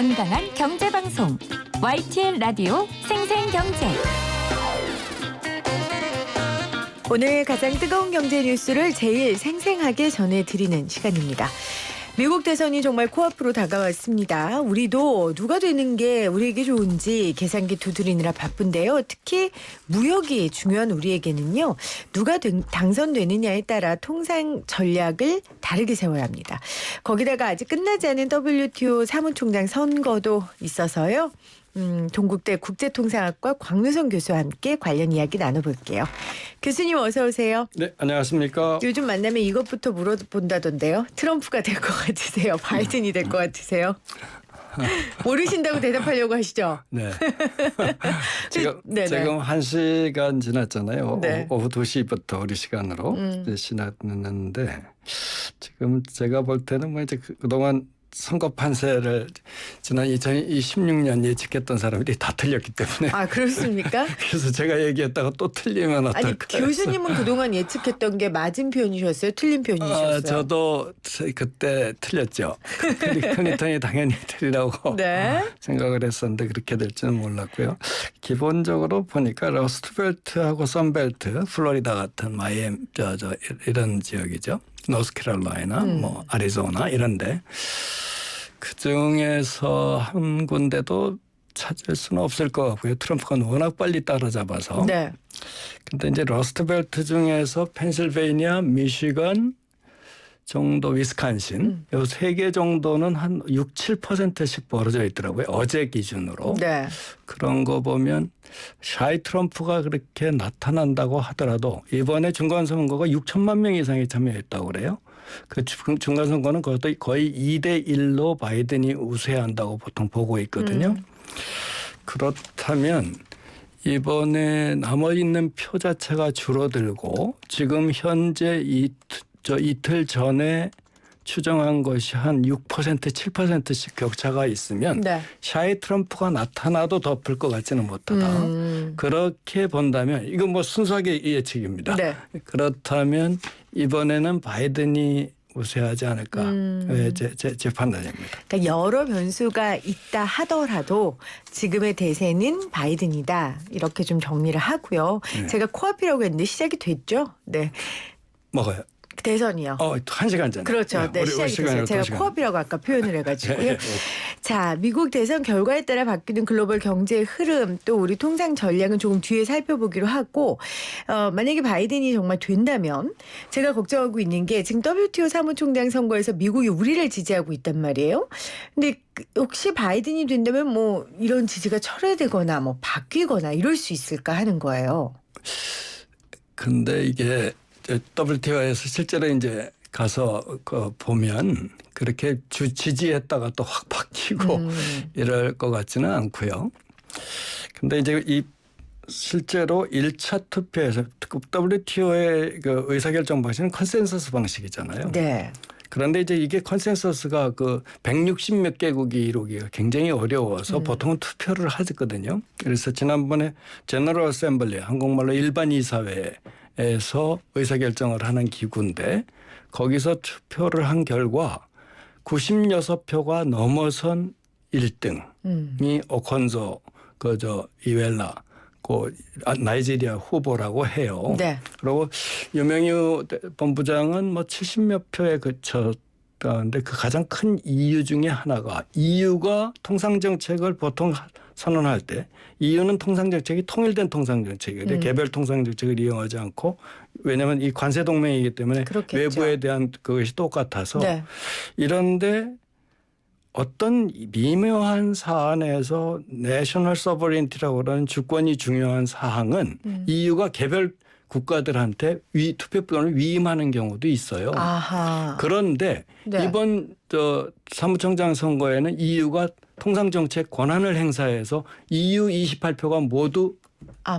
건강한 경제방송 YTN 라디오 생생경제. 오늘 가장 뜨거운 경제 뉴스를 제일 생생하게 전해드리는 시간입니다. 미국 대선이 정말 코앞으로 다가왔습니다. 우리도 누가 되는 게 우리에게 좋은지 계산기 두드리느라 바쁜데요. 특히 무역이 중요한 우리에게는요. 누가 당선되느냐에 따라 통상 전략을 다르게 세워야 합니다. 거기다가 아직 끝나지 않은 WTO 사무총장 선거도 있어서요. 동국대 국제통상학과 광유성 교수와 함께 관련 이야기 나눠볼게요. 교수님 어서 오세요. 네, 안녕하십니까. 요즘 만나면 이것부터 물어본다던데요. 트럼프가 될 것 같으세요? 바이든이 될 것 같으세요? 모르신다고 대답하려고 하시죠? 네. 지금 1시간 지났잖아요. 네. 오후 2시부터 우리 시간으로 이제 지났는데 지금 제가 볼 때는 뭐 이제 그동안 선거 판세를 지난 2016년 예측했던 사람들이 다 틀렸기 때문에. 아, 그렇습니까? 그래서 제가 얘기했다가 또 틀리면 어떨까요? 아니, 교수님은 그동안 예측했던 게 맞은 표현이셨어요? 틀린 표현이셨어요? 저도 그때 틀렸죠. 클린턴이 당연히 틀리라고 네. 생각을 했었는데 그렇게 될지는 몰랐고요. 기본적으로 보니까 러스트벨트하고 선벨트, 플로리다 같은 마이애미 이런 지역이죠. 노스캐롤라이나 뭐 아리조나 이런데 그중에서 한 군데도 찾을 수는 없을 것 같고요. 트럼프가 워낙 빨리 따라잡아서. 네. 근데 이제 러스트벨트 중에서 펜실베이니아, 미시건 정도, 위스콘신 요 세 개 정도는 한 6, 7%씩 벌어져 있더라고요. 어제 기준으로. 네. 그런 거 보면 샤이 트럼프가 그렇게 나타난다고 하더라도 이번에 중간선거가 6천만 명 이상이 참여했다고 그래요. 그 중간선거는 거의 2대1로 바이든이 우세한다고 보통 보고 있거든요. 그렇다면 이번에 남아있는 표 자체가 줄어들고 지금 현재 이틀 전에 추정한 것이 한 6%, 7%씩 격차가 있으면 네. 샤이 트럼프가 나타나도 덮을 것 같지는 못하다. 그렇게 본다면 이건 뭐 순수하게 예측입니다. 네. 그렇다면 이번에는 바이든이 우세하지 않을까. 제 판단입니다. 그러니까 여러 변수가 있다 하더라도 지금의 대세는 바이든이다. 이렇게 좀 정리를 하고요. 네. 제가 코앞이라고 했는데 시작이 됐죠? 네. 뭐가요? 대선이요. 1시간 전에. 그렇죠. 네, 시작이 됐어요. 제가 코앞이라고 아까 표현을 해가지고요. 자, 미국 대선 결과에 따라 바뀌는 글로벌 경제의 흐름 또 우리 통상 전략은 조금 뒤에 살펴보기로 하고 만약에 바이든이 정말 된다면 제가 걱정하고 있는 게 지금 WTO 사무총장 선거에서 미국이 우리를 지지하고 있단 말이에요. 근데 혹시 바이든이 된다면 뭐 이런 지지가 철회되거나 뭐 바뀌거나 이럴 수 있을까 하는 거예요. 근데 이게 WTO에서 실제로 이제 가서 보면 그렇게 지지했다가 또 확 바뀌고 이럴 것 같지는 않고요. 근데 이제 실제로 1차 투표에서 WTO의 그 의사결정 방식은 컨센서스 방식이잖아요. 네. 그런데 이제 이게 컨센서스가 160몇 개국이 이루기가 굉장히 어려워서 보통은 투표를 하거든요. 그래서 지난번에 제너럴 어셈블리, 한국말로 일반 이사회에서 의사결정을 하는 기구인데 거기서 투표를 한 결과 96표가 넘어선 1등이 오콘조 이웰라 나이지리아 후보라고 해요. 네. 그리고 유명유 본부장은 뭐 70몇 표에 그쳤다는데 그 가장 큰 이유 중에 하나가 EU가 통상정책을 보통 선언할 때 EU는 통상정책이 통일된 통상정책이에요. 개별 통상정책을 이용하지 않고 왜냐하면 이 관세동맹이기 때문에 그렇겠죠. 외부에 대한 그것이 똑같아서 네. 이런데 어떤 미묘한 사안에서 내셔널 서버린티라고 하는 주권이 중요한 사항은 EU가 개별 국가들한테 투표권을 위임하는 경우도 있어요. 아하. 그런데 네. 이번 사무총장 선거에는 EU가 통상정책 권한을 행사해서 EU 28표가 모두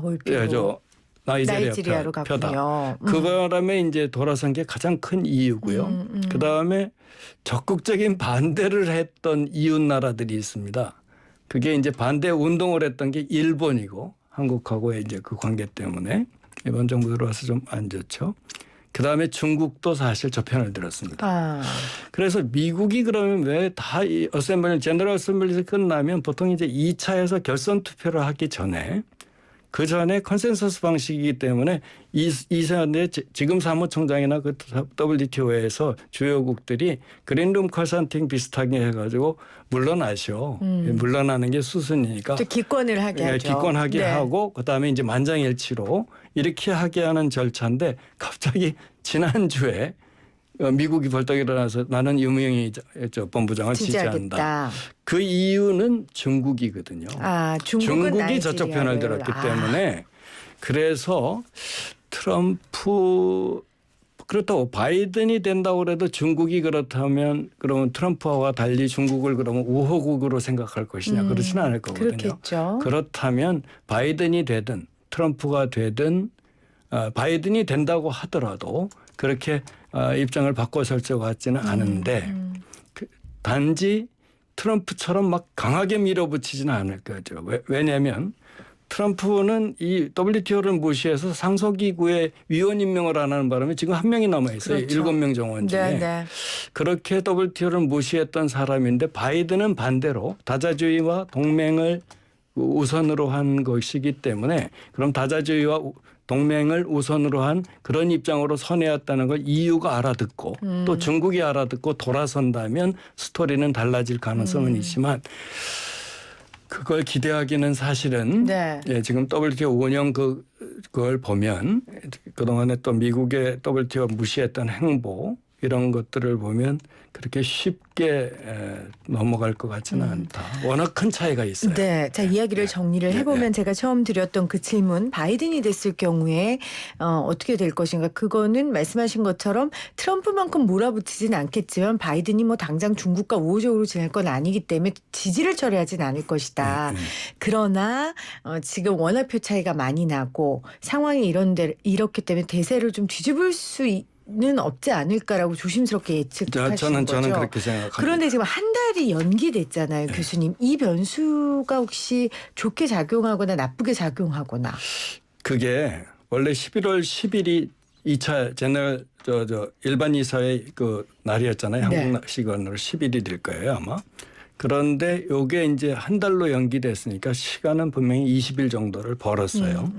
몰피고 나이지리아로 표다. 갔군요. 그 바람에 이제 돌아선 게 가장 큰 이유고요. 그 다음에 적극적인 반대를 했던 이웃 나라들이 있습니다. 그게 이제 반대 운동을 했던 게 일본이고 한국하고의 이제 그 관계 때문에 이번 정부 들어와서 좀 안 좋죠. 그다음에 중국도 사실 저 편을 들었습니다. 아, 그래서 미국이 그러면 왜 다 이 어셈블리 제너럴 어셈블리에서 끝나면 보통 이제 2차에서 결선 투표를 하기 전에 그 전에 컨센서스 방식이기 때문에 이전에 지금 사무총장이나 그 WTO에서 주요국들이 그린룸 컨설팅 비슷하게 해가지고 물러나셔. 물러나는 게 수순이니까. 또 기권을 하게 하죠. 기권하게 네. 하고 그다음에 이제 만장일치로 이렇게 하게 하는 절차인데 갑자기 지난주에 미국이 벌떡 일어나서 나는 유명희 본부장을 지지한다. 지지하겠다. 그 이유는 중국이거든요. 아, 중국이 저쪽 편을 들었기 때문에 그래서 트럼프 그렇다고 바이든이 된다고 그래도 중국이 그렇다면 그러면 트럼프와 달리 중국을 그러면 우호국으로 생각할 것이냐 그렇지는 않을 거거든요. 그렇겠죠. 그렇다면 바이든이 되든 트럼프가 되든 바이든이 된다고 하더라도 그렇게 입장을 바꿔설 것 같지는 않은데 단지 트럼프처럼 막 강하게 밀어붙이지는 않을 거죠. 왜냐하면 트럼프는 이 WTO를 무시해서 상소기구에 위원 임명을 안 하는 바람에 지금 한 명이 남아 있어요. 그렇죠. 7명 정원 중에. 네. 그렇게 WTO를 무시했던 사람인데 바이든은 반대로 다자주의와 동맹을 우선으로 한 것이기 때문에 그럼 다자주의와 동맹을 우선으로 한 그런 입장으로 선회했다는 걸 EU가 알아듣고 또 중국이 알아듣고 돌아선다면 스토리는 달라질 가능성은 있지만 그걸 기대하기는 사실은 네. 예, 지금 WTO 운영 그걸 보면 그동안에 또 미국의 WTO 무시했던 행보 이런 것들을 보면 그렇게 쉽게 넘어갈 것 같지는 않다. 워낙 큰 차이가 있어요. 네. 자, 이야기를 정리를 해보면 제가 처음 드렸던 그 질문 바이든이 됐을 경우에 어떻게 될 것인가. 그거는 말씀하신 것처럼 트럼프만큼 몰아붙이진 않겠지만 바이든이 뭐 당장 중국과 우호적으로 지낼 건 아니기 때문에 지지를 철회하진 않을 것이다. 그러나 지금 원화표 차이가 많이 나고 상황이 이렇기 때문에 대세를 좀 뒤집을 수 는 없지 않을까라고 조심스럽게 예측하시는 거죠. 저는 그렇게 생각합니다. 그런데 지금 한 달이 연기됐잖아요, 교수님. 이 변수가 혹시 좋게 작용하거나 나쁘게 작용하거나. 그게 원래 11월 10일이 2차 제너럴 일반 이사의 그 날이었잖아요. 네. 한국 시간으로 10일이 될 거예요, 아마. 그런데 요게 이제 한 달로 연기됐으니까 시간은 분명히 20일 정도를 벌었어요.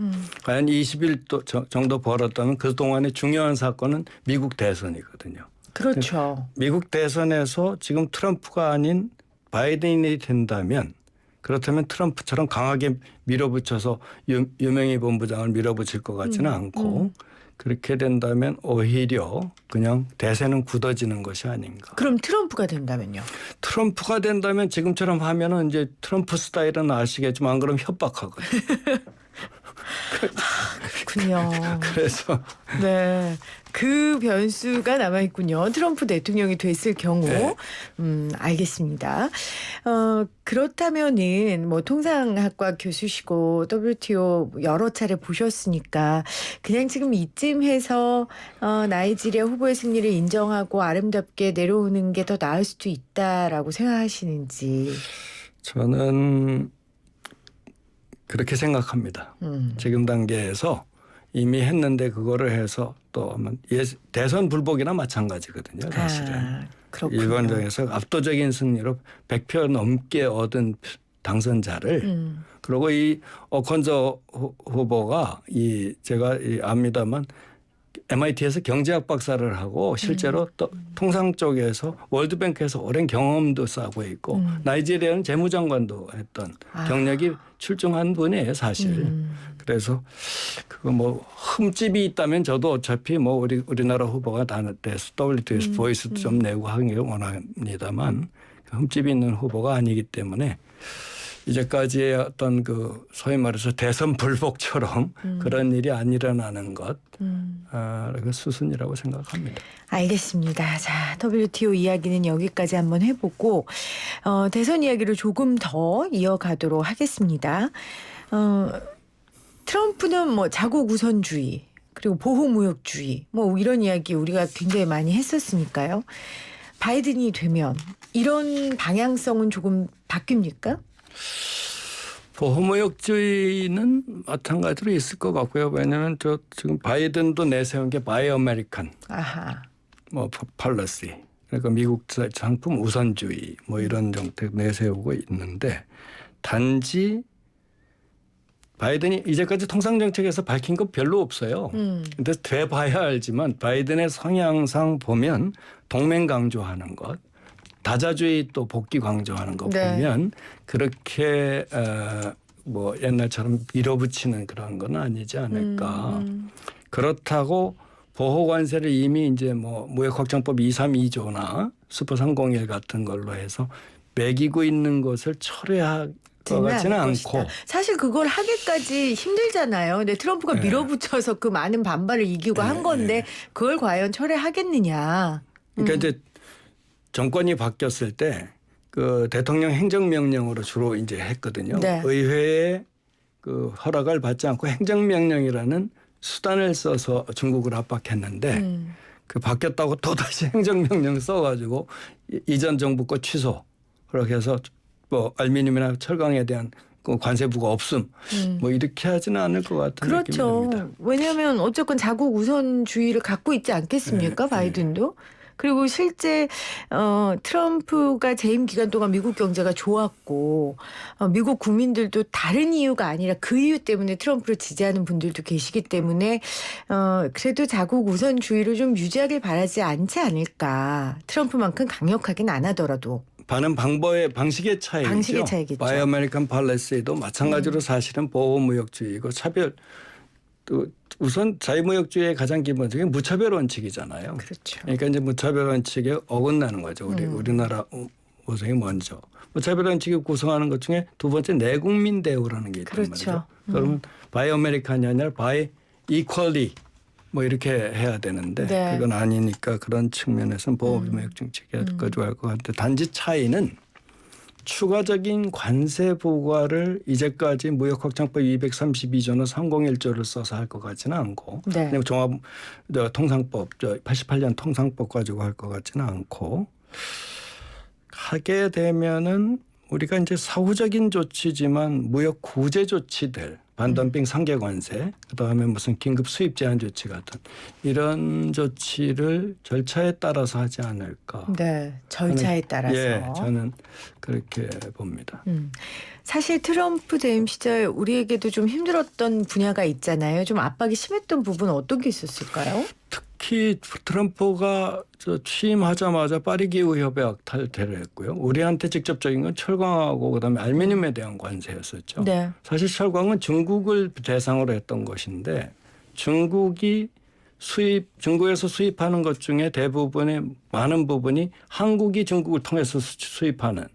과연 20일 정도 벌었다면 그동안의 중요한 사건은 미국 대선이거든요. 그렇죠. 미국 대선에서 지금 트럼프가 아닌 바이든이 된다면 그렇다면 트럼프처럼 강하게 밀어붙여서 유명희 본부장을 밀어붙일 것 같지는 않고 그렇게 된다면 오히려 그냥 대세는 굳어지는 것이 아닌가. 그럼 트럼프가 된다면요? 트럼프가 된다면 지금처럼 하면은 이제 트럼프 스타일은 아시겠지만 안 그러면 협박하거든요. 그렇군요. 그래서 네. 그 변수가 남아있군요. 트럼프 대통령이 됐을 경우. 네. 알겠습니다. 그렇다면은 뭐 통상학과 교수시고 WTO 여러 차례 보셨으니까 그냥 지금 이쯤 해서 나이지리아 후보의 승리를 인정하고 아름답게 내려오는 게 더 나을 수도 있다라고 생각하시는지. 저는 그렇게 생각합니다. 지금 단계에서 이미 했는데 그거를 해서 또 대선 불복이나 마찬가지거든요. 사실은. 그렇군요. 일반적에서 압도적인 승리로 100표 넘게 얻은 당선자를 그리고 이 오컨저 후보가 제가 압니다만 MIT에서 경제학 박사를 하고 실제로 또 통상 쪽에서 월드뱅크에서 오랜 경험도 쌓고 있고 나이지리아는 재무장관도 했던 경력이 출중한 분이에요, 사실. 그래서 그거 뭐 흠집이 있다면 저도 어차피 뭐 우리나라 후보가 다 돼서 WTO에서 보이스도 좀 내고 하는 게 원합니다만 흠집이 있는 후보가 아니기 때문에 이제까지의 어떤 그 소위 말해서 대선 불복처럼 그런 일이 안 일어나는 것 그 수순이라고 생각합니다. 알겠습니다. 자, WTO 이야기는 여기까지 한번 해보고 대선 이야기를 조금 더 이어가도록 하겠습니다. 트럼프는 뭐 자국 우선주의 그리고 보호무역주의 뭐 이런 이야기 우리가 굉장히 많이 했었으니까요. 바이든이 되면 이런 방향성은 조금 바뀝니까? 보호무역주의는 마찬가지로 있을 것 같고요. 왜냐하면 지금 바이든도 내세운 게 바이 아메리칸, 아하. 뭐 팔러시, 그러니까 미국 상품 우선주의 뭐 이런 정책 내세우고 있는데 단지 바이든이 이제까지 통상 정책에서 밝힌 거 별로 없어요. 근데 돼봐야 알지만 바이든의 성향상 보면 동맹 강조하는 것, 다자주의 또 복귀 강조하는 거 네. 보면 그렇게 뭐 옛날처럼 밀어붙이는 그런 건 아니지 않을까. 그렇다고 보호 관세를 이미 이제 뭐 무역확장법 232조나 슈퍼 301 같은 걸로 해서 매기고 있는 것을 철회할 것 같지는 않고. 사실 그걸 하기까지 힘들잖아요. 근데 트럼프가 밀어붙여서 그 많은 반발을 이기고 한 건데 그걸 과연 철회하겠느냐. 그러니까 이제 정권이 바뀌었을 때 그 대통령 행정명령으로 주로 이제 했거든요. 네. 의회의 그 허락을 받지 않고 행정명령이라는 수단을 써서 중국을 압박했는데 그 바뀌었다고 또 다시 행정명령 써가지고 이전 정부 거 취소 그렇게 해서 뭐 알루미늄이나 철강에 대한 그 관세부가 없음 뭐 이렇게 하지는 않을 것 같은 그렇죠. 느낌이 듭니다. 왜냐하면 어쨌건 자국 우선주의를 갖고 있지 않겠습니까? 바이든도. 그리고 실제 트럼프가 재임 기간 동안 미국 경제가 좋았고 미국 국민들도 다른 이유가 아니라 그 이유 때문에 트럼프를 지지하는 분들도 계시기 때문에 그래도 자국 우선주의를 좀 유지하길 바라지 않지 않을까. 트럼프만큼 강력하긴 안 하더라도. 반은 방식의 차이죠. 방식의 차이겠죠. 바이 아메리칸 팔레시도 마찬가지로 사실은 보호무역주의고 차별 또 우선 자유무역주의의 가장 기본적인 무차별 원칙이잖아요. 그렇죠. 그러니까 이제 무차별 원칙에 어긋나는 거죠. 우리나라 우선이 먼저. 무차별 원칙이 구성하는 것 중에 두 번째 내국민 대우라는 게 있단 그렇죠. 말이죠. 그러면 바이 아메리칸이 아니라 바이 이퀄리 뭐 이렇게 해야 되는데 네. 그건 아니니까 그런 측면에서는 보호무역 정책이 가져갈 것 같은데 단지 차이는 추가적인 관세 부과를 이제까지 무역확장법 232조나 301조를 써서 할 것 같지는 않고 네. 그냥 종합 통상법 88년 통상법 가지고 할 것 같지는 않고 하게 되면은 우리가 이제 사후적인 조치지만 무역 구제 조치들 반덤핑 상계 관세 그다음에 무슨 긴급 수입 제한 조치 같은 이런 조치를 절차에 따라서 하지 않을까. 네, 절차에 따라서. 예, 저는 그렇게 봅니다. 사실 트럼프 재임 시절 우리에게도 좀 힘들었던 분야가 있잖아요. 좀 압박이 심했던 부분 어떤 게 있었을까요? 특히 트럼프가 취임하자마자 파리 기후 협약 탈퇴를 했고요. 우리한테 직접적인 건 철강하고 그다음에 알루미늄에 대한 관세였었죠. 네. 사실 철강은 중국을 대상으로 했던 것인데 중국에서 수입하는 것 중에 대부분의 많은 부분이 한국이 중국을 통해서 수입하는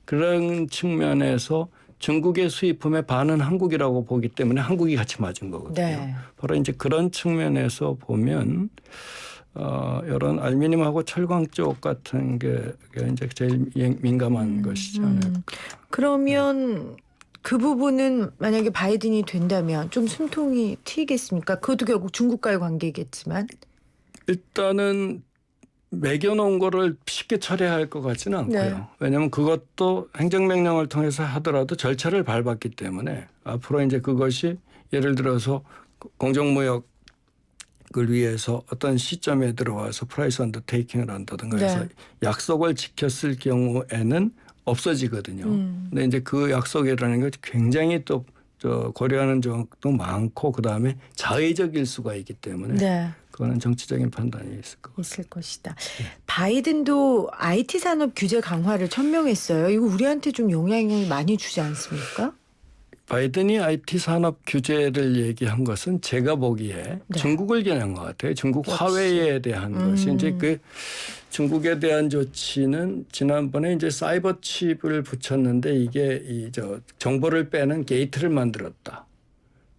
그런 측면에서 중국의 수입품의 반은 한국이라고 보기 때문에 한국이 같이 맞은 거거든요. 네. 바로 이제 그런 측면에서 보면 이런 알루미늄하고 철강 쪽 같은 게 이제 제일 민감한 것이지 않을까. 그러면 그 부분은 만약에 바이든이 된다면 좀 숨통이 트이겠습니까? 그것도 결국 중국과의 관계겠지만. 일단은 매겨놓은 거를 쉽게 처리할 것 같지는 않고요. 네. 왜냐하면 그것도 행정명령을 통해서 하더라도 절차를 밟았기 때문에 앞으로 이제 그것이 예를 들어서 공정무역을 위해서 어떤 시점에 들어와서 프라이스 언더테이킹을 한다든가 해서 네. 약속을 지켰을 경우에는 없어지거든요. 근데 이제 그 약속이라는 게 굉장히 또 고려하는 점도 많고 그다음에 자의적일 수가 있기 때문에 네. 그거는 정치적인 판단이 있을 것 같아요. 있을 것이다. 바이든도 IT 산업 규제 강화를 천명했어요. 이거 우리한테 좀 영향을 많이 주지 않습니까? 바이든이 IT 산업 규제를 얘기한 것은 제가 보기에 네. 중국을 겨냥한 것 같아요. 중국 역시. 화웨이에 대한 것이 이제 그 중국에 대한 조치는 지난번에 이제 사이버 칩을 붙였는데 이게 정보를 빼는 게이트를 만들었다.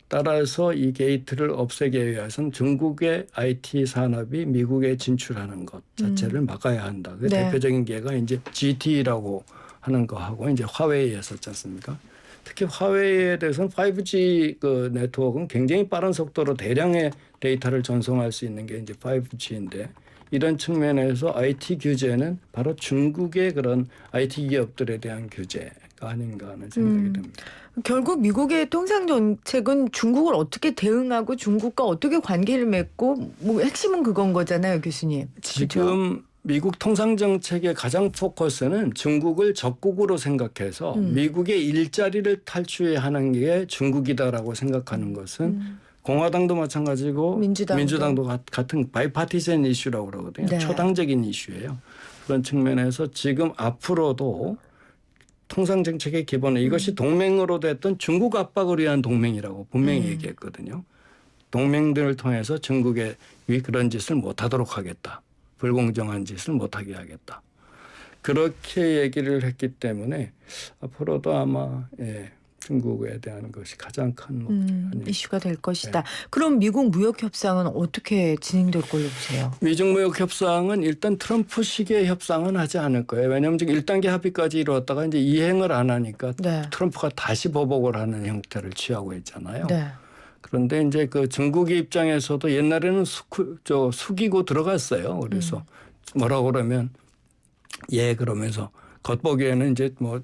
따라서 이 게이트를 없애기 위해서는 중국의 IT 산업이 미국에 진출하는 것 자체를 막아야 한다. 그 네. 대표적인 게가 이제 GT라고 하는 거하고 이제 화웨이였었지 않습니까? 특히 화웨이에 대해서는 5G 그 네트워크는 굉장히 빠른 속도로 대량의 데이터를 전송할 수 있는 게 이제 5G인데 이런 측면에서 IT 규제는 바로 중국의 그런 IT 기업들에 대한 규제가 아닌가 하는 생각이 듭니다. 결국 미국의 통상 정책은 중국을 어떻게 대응하고 중국과 어떻게 관계를 맺고 뭐 핵심은 그건 거잖아요, 교수님. 지금 미국 통상 정책의 가장 포커스는 중국을 적국으로 생각해서 미국의 일자리를 탈취하는 게 중국이다라고 생각하는 것은 공화당도 마찬가지고 민주당도 같은 바이파티션 이슈라고 그러거든요. 네. 초당적인 이슈예요. 그런 측면에서 지금 앞으로도 통상 정책의 기본은 이것이 동맹으로 됐던 중국 압박을 위한 동맹이라고 분명히 얘기했거든요. 동맹들을 통해서 중국에 그런 짓을 못하도록 하겠다. 불공정한 짓을 못하게 하겠다. 그렇게 얘기를 했기 때문에 앞으로도 아마 중국에 대한 것이 가장 큰 이슈가 될 것이다. 그럼 미국 무역 협상은 어떻게 진행될 걸로 보세요? 미중 무역 협상은 일단 트럼프 시기의 협상은 하지 않을 거예요. 왜냐하면 지금 1단계 합의까지 이루었다가 이제 이행을 안 하니까 네. 트럼프가 다시 보복을 하는 형태를 취하고 있잖아요. 네. 그런데 이제 그 중국 입장에서도 옛날에는 숙이고 들어갔어요. 그래서 뭐라고 그러면 그러면서 겉보기에는 이제 뭐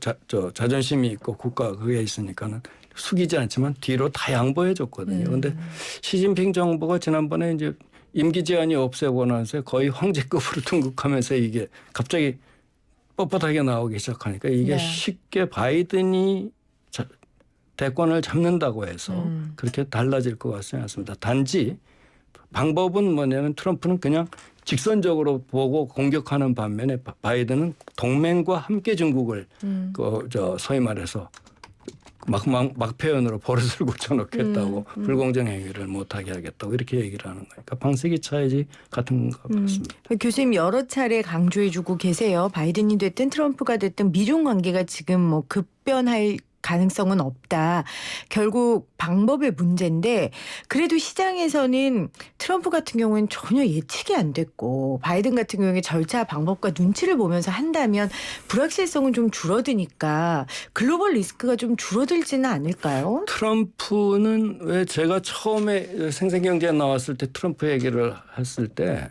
자존심이 있고 국가 그게 있으니까는 숙이지 않지만 뒤로 다 양보해 줬거든요. 그런데 시진핑 정부가 지난번에 이제 임기 제한이 없애고 나서 거의 황제급으로 등극하면서 이게 갑자기 뻣뻣하게 나오기 시작하니까 이게 네. 쉽게 바이든이 대권을 잡는다고 해서 그렇게 달라질 것 같지는 않습니다. 단지 방법은 뭐냐면 트럼프는 그냥 직선적으로 보고 공격하는 반면에 바이든은 동맹과 함께 중국을 소위 말해서 막 표현으로 버릇을 고쳐놓겠다고 불공정 행위를 못하게 하겠다고 이렇게 얘기를 하는 거니까 방식이 차이지 같은 것 같습니다. 교수님 여러 차례 강조해주고 계세요. 바이든이 됐든 트럼프가 됐든 미중 관계가 지금 뭐 급변할 가능성은 없다. 결국 방법의 문제인데 그래도 시장에서는 트럼프 같은 경우는 전혀 예측이 안 됐고 바이든 같은 경우에 절차 방법과 눈치를 보면서 한다면 불확실성은 좀 줄어드니까 글로벌 리스크가 좀 줄어들지는 않을까요? 트럼프는 왜 제가 처음에 생생경제에 나왔을 때 트럼프 얘기를 했을 때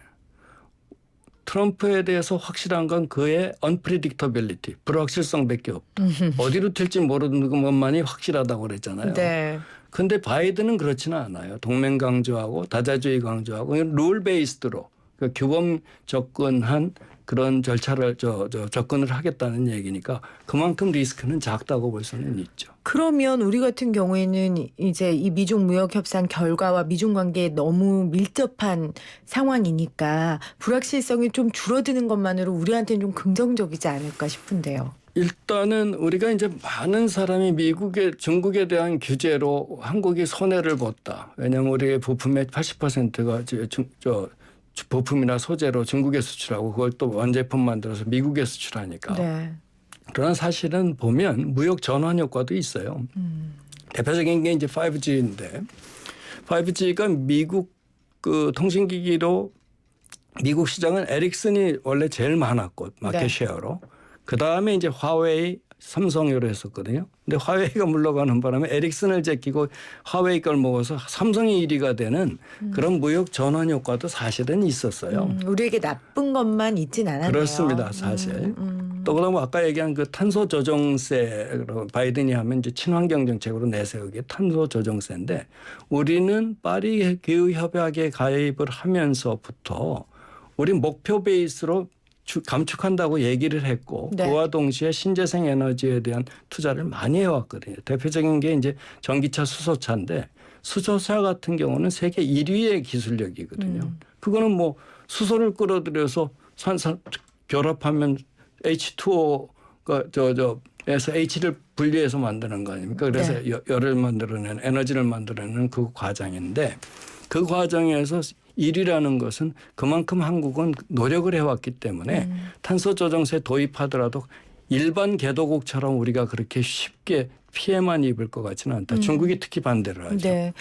트럼프에 대해서 확실한 건 그의 unpredictability, 불확실성밖에 없다. 어디로 튈지 모르는 것만이 확실하다고 그랬잖아요. 네. 그런데 바이든은 그렇지는 않아요. 동맹 강조하고 다자주의 강조하고 룰 베이스드로 규범 접근한 그런 절차를 접근을 하겠다는 얘기니까 그만큼 리스크는 작다고 볼 수는 있죠. 그러면 우리 같은 경우에는 이제 이 미중 무역 협상 결과와 미중 관계에 너무 밀접한 상황이니까 불확실성이 좀 줄어드는 것만으로 우리한테는 좀 긍정적이지 않을까 싶은데요. 일단은 우리가 이제 많은 사람이 중국에 대한 규제로 한국이 손해를 봤다. 왜냐하면 우리의 부품의 80%가 부품이나 소재로 중국에 수출하고 그걸 또 원제품 만들어서 미국에 수출하니까. 네. 그러나 사실은 보면 무역 전환 효과도 있어요. 대표적인 게 이제 5G인데 5G가 미국 그 통신기기로 미국 시장은 에릭슨이 원래 제일 많았고 마켓 네. 쉐어로 그다음에 이제 화웨이 삼성으로 했었거든요. 근데 화웨이가 물러가는 바람에 에릭슨을 제끼고 화웨이 걸 먹어서 삼성이 1위가 되는 그런 무역 전환 효과도 사실은 있었어요. 우리에게 나쁜 것만 있진 않았네요. 그렇습니다. 사실. 또 그다음에 아까 얘기한 그 탄소 조정세 바이든이 하면 이제 친환경 정책으로 내세우기 탄소 조정세인데 우리는 파리 기후 협약에 가입을 하면서부터 우리 목표 베이스로 감축한다고 얘기를 했고 네. 그와 동시에 신재생 에너지에 대한 투자를 많이 해왔거든요. 대표적인 게 이제 전기차 수소차인데 수소차 같은 경우는 세계 1위의 기술력이거든요. 그거는 뭐 수소를 끌어들여서 산산 결합하면 H2O가 에서 H를 분리해서 만드는 거 아닙니까? 그래서 네. 열을 만들어내는 에너지를 만들어내는 그 과정인데 그 과정에서 1위라는 것은 그만큼 한국은 노력을 해왔기 때문에 탄소 조정세 도입하더라도 일반 개도국처럼 우리가 그렇게 쉽게 피해만 입을 것 같지는 않다. 중국이 특히 반대를 하죠. 네.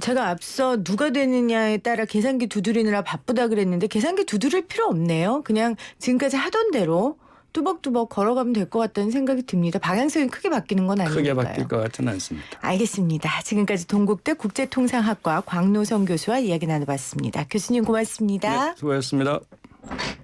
제가 앞서 누가 되느냐에 따라 계산기 두드리느라 바쁘다 그랬는데 계산기 두드릴 필요 없네요. 그냥 지금까지 하던 대로 뚜벅뚜벅 걸어가면 될 것 같다는 생각이 듭니다. 방향성이 크게 바뀌는 건 아니니까요. 크게 바뀔 것 같지는 않습니다. 알겠습니다. 지금까지 동국대 국제통상학과 광노성 교수와 이야기 나눠봤습니다. 교수님 고맙습니다. 네, 수고하셨습니다.